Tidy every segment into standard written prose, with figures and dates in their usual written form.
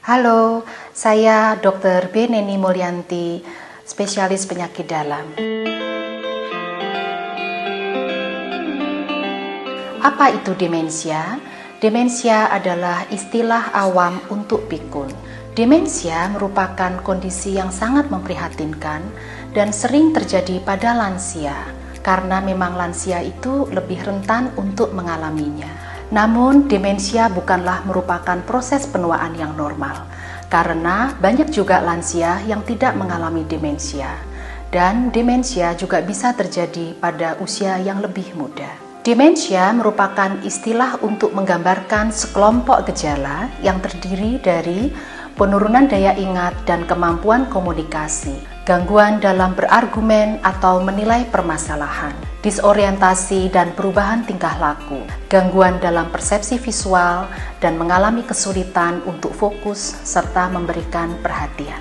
Halo, saya Dr. B. Neni Mulyanti, spesialis penyakit dalam. Apa itu demensia? Demensia adalah istilah awam untuk pikun. Demensia merupakan kondisi yang sangat memprihatinkan dan sering terjadi pada lansia, karena memang lansia itu lebih rentan untuk mengalaminya. Namun, demensia bukanlah merupakan proses penuaan yang normal, karena banyak juga lansia yang tidak mengalami demensia, dan demensia juga bisa terjadi pada usia yang lebih muda. Demensia merupakan istilah untuk menggambarkan sekelompok gejala yang terdiri dari penurunan daya ingat dan kemampuan komunikasi, gangguan dalam berargumen atau menilai permasalahan, disorientasi dan perubahan tingkah laku, gangguan dalam persepsi visual, dan mengalami kesulitan untuk fokus serta memberikan perhatian.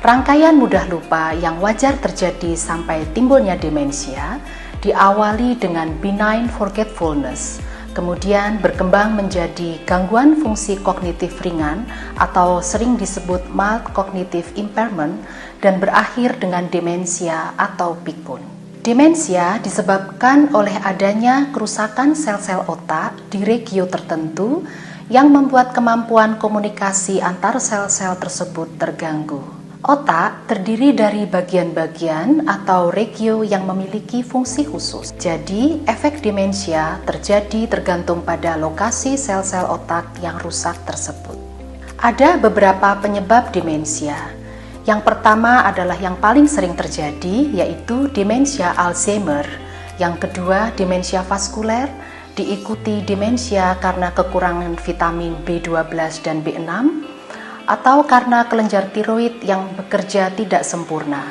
Rangkaian mudah lupa yang wajar terjadi sampai timbulnya demensia diawali dengan benign forgetfulness, kemudian berkembang menjadi gangguan fungsi kognitif ringan atau sering disebut mild cognitive impairment, dan berakhir dengan demensia atau pikun. Demensia disebabkan oleh adanya kerusakan sel-sel otak di regio tertentu yang membuat kemampuan komunikasi antar sel-sel tersebut terganggu. Otak terdiri dari bagian-bagian atau regio yang memiliki fungsi khusus. Jadi, efek demensia terjadi tergantung pada lokasi sel-sel otak yang rusak tersebut. Ada beberapa penyebab demensia. Yang pertama adalah yang paling sering terjadi, yaitu demensia Alzheimer. Yang kedua, demensia vaskuler, diikuti demensia karena kekurangan vitamin B12 dan B6, atau karena kelenjar tiroid yang bekerja tidak sempurna.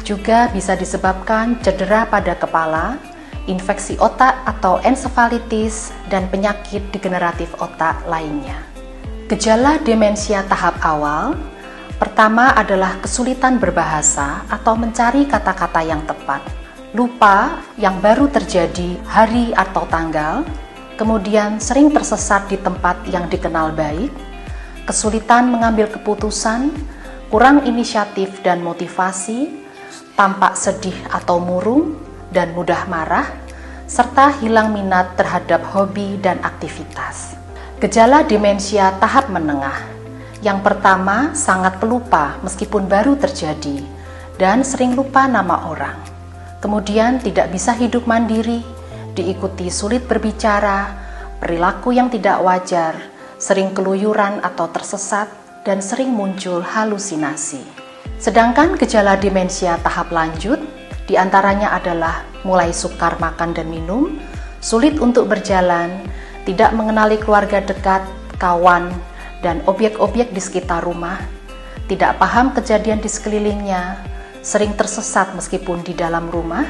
Juga bisa disebabkan cedera pada kepala, infeksi otak atau ensefalitis, dan penyakit degeneratif otak lainnya. Gejala demensia tahap awal, pertama adalah kesulitan berbahasa atau mencari kata-kata yang tepat, lupa yang baru terjadi hari atau tanggal, kemudian sering tersesat di tempat yang dikenal baik, kesulitan mengambil keputusan, kurang inisiatif dan motivasi, tampak sedih atau murung, dan mudah marah, serta hilang minat terhadap hobi dan aktivitas. Gejala demensia tahap menengah. Yang pertama, sangat pelupa meskipun baru terjadi, dan sering lupa nama orang. Kemudian tidak bisa hidup mandiri, diikuti sulit berbicara, perilaku yang tidak wajar, sering keluyuran atau tersesat, dan sering muncul halusinasi. Sedangkan gejala demensia tahap lanjut, diantaranya adalah mulai sukar makan dan minum, sulit untuk berjalan, tidak mengenali keluarga dekat, kawan, dan objek-objek di sekitar rumah, tidak paham kejadian di sekelilingnya, sering tersesat meskipun di dalam rumah,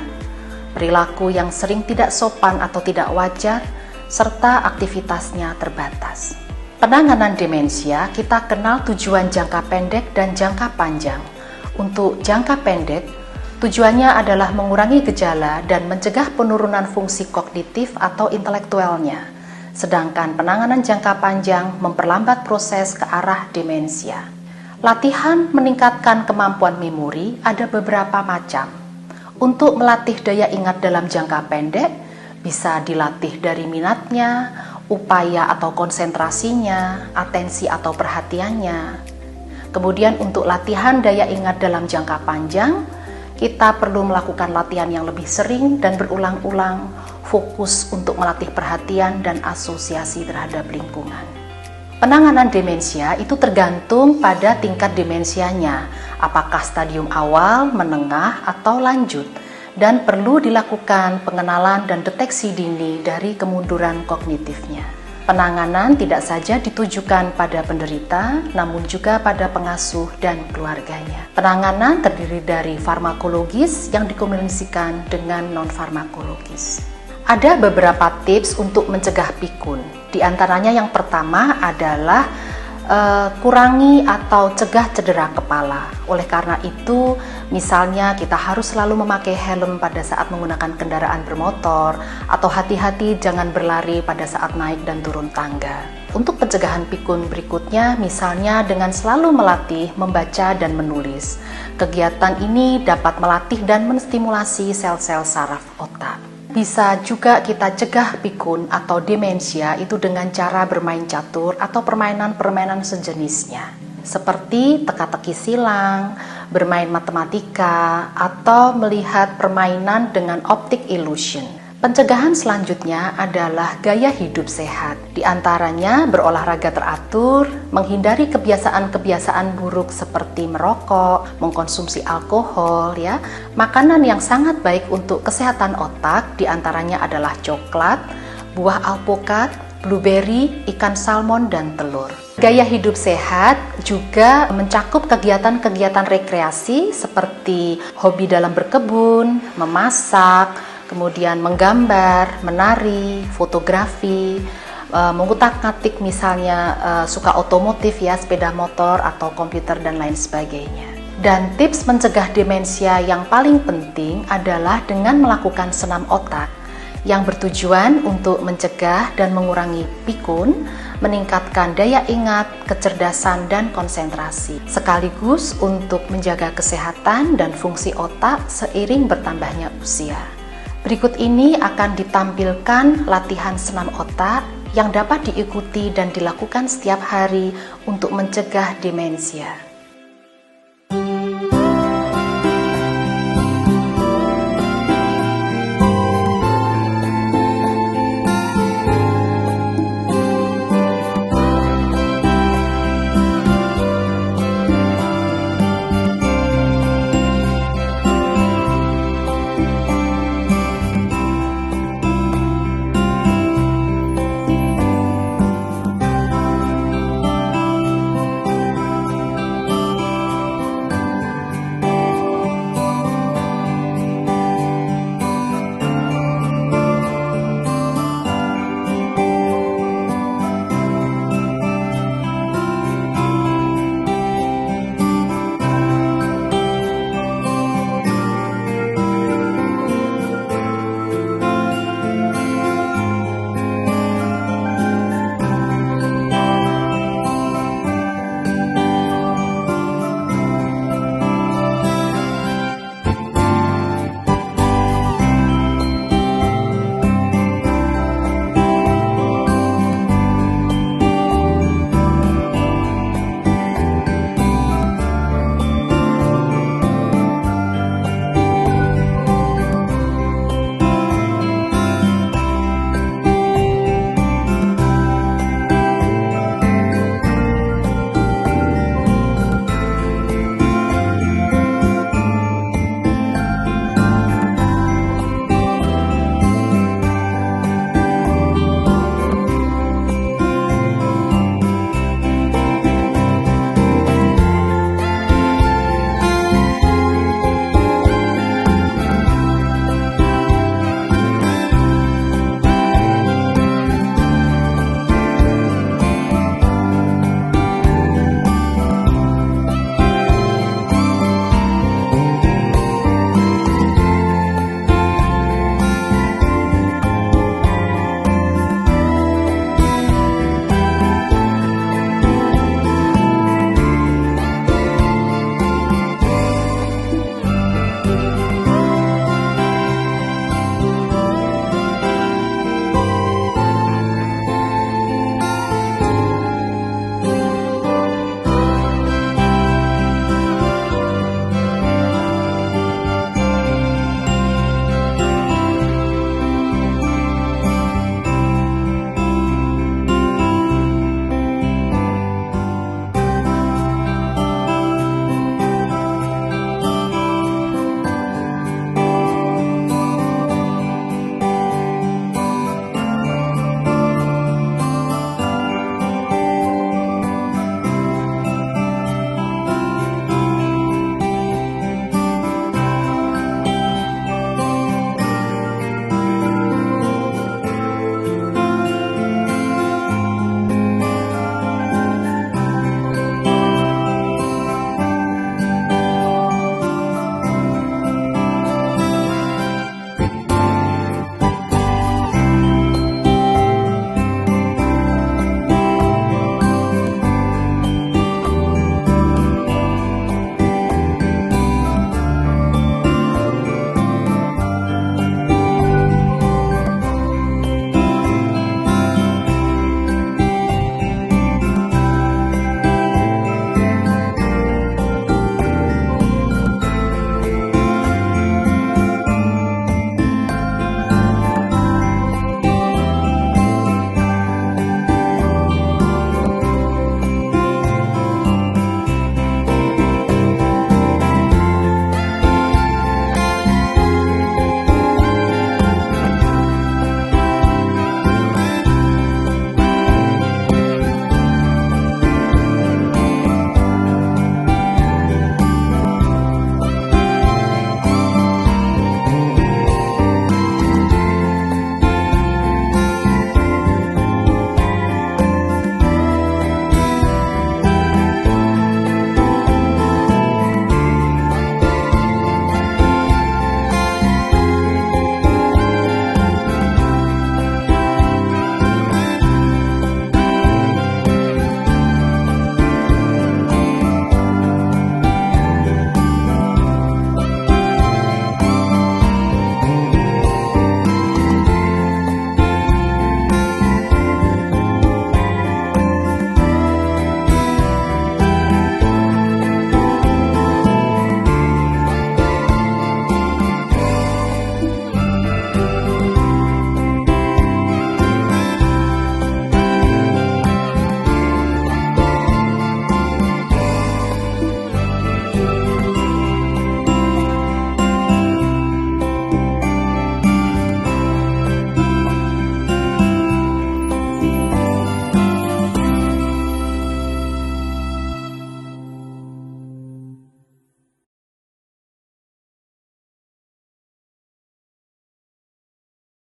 perilaku yang sering tidak sopan atau tidak wajar, serta aktivitasnya terbatas. Penanganan demensia, kita kenal tujuan jangka pendek dan jangka panjang. Untuk jangka pendek, tujuannya adalah mengurangi gejala dan mencegah penurunan fungsi kognitif atau intelektualnya. Sedangkan penanganan jangka panjang memperlambat proses ke arah demensia. Latihan meningkatkan kemampuan memori ada beberapa macam. Untuk melatih daya ingat dalam jangka pendek, bisa dilatih dari minatnya, upaya atau konsentrasinya, atensi atau perhatiannya. Kemudian untuk latihan daya ingat dalam jangka panjang, kita perlu melakukan latihan yang lebih sering dan berulang-ulang, fokus untuk melatih perhatian dan asosiasi terhadap lingkungan. Penanganan demensia itu tergantung pada tingkat demensianya, apakah stadium awal, menengah, atau lanjut, dan perlu dilakukan pengenalan dan deteksi dini dari kemunduran kognitifnya. Penanganan tidak saja ditujukan pada penderita, namun juga pada pengasuh dan keluarganya. Penanganan terdiri dari farmakologis yang dikombinasikan dengan non-farmakologis. Ada beberapa tips untuk mencegah pikun. Di antaranya yang pertama adalah kurangi atau cegah cedera kepala. Oleh karena itu, misalnya kita harus selalu memakai helm pada saat menggunakan kendaraan bermotor, atau hati-hati jangan berlari pada saat naik dan turun tangga. Untuk pencegahan pikun berikutnya, misalnya dengan selalu melatih membaca dan menulis. Kegiatan ini dapat melatih dan menstimulasi sel-sel saraf otak. Bisa juga kita cegah pikun atau demensia itu dengan cara bermain catur atau permainan-permainan sejenisnya, seperti teka-teki silang, bermain matematika, atau melihat permainan dengan optic illusion. Pencegahan selanjutnya adalah gaya hidup sehat. Di antaranya berolahraga teratur, menghindari kebiasaan-kebiasaan buruk seperti merokok, mengkonsumsi alkohol, ya. Makanan yang sangat baik untuk kesehatan otak di antaranya adalah coklat, buah alpukat, blueberry, ikan salmon, dan telur. Gaya hidup sehat juga mencakup kegiatan-kegiatan rekreasi seperti hobi dalam berkebun, memasak, kemudian menggambar, menari, fotografi, mengutak-atik misalnya suka otomotif ya, sepeda motor atau komputer dan lain sebagainya. Dan tips mencegah demensia yang paling penting adalah dengan melakukan senam otak yang bertujuan untuk mencegah dan mengurangi pikun, meningkatkan daya ingat, kecerdasan, dan konsentrasi, sekaligus untuk menjaga kesehatan dan fungsi otak seiring bertambahnya usia. Berikut ini akan ditampilkan latihan senam otak yang dapat diikuti dan dilakukan setiap hari untuk mencegah demensia.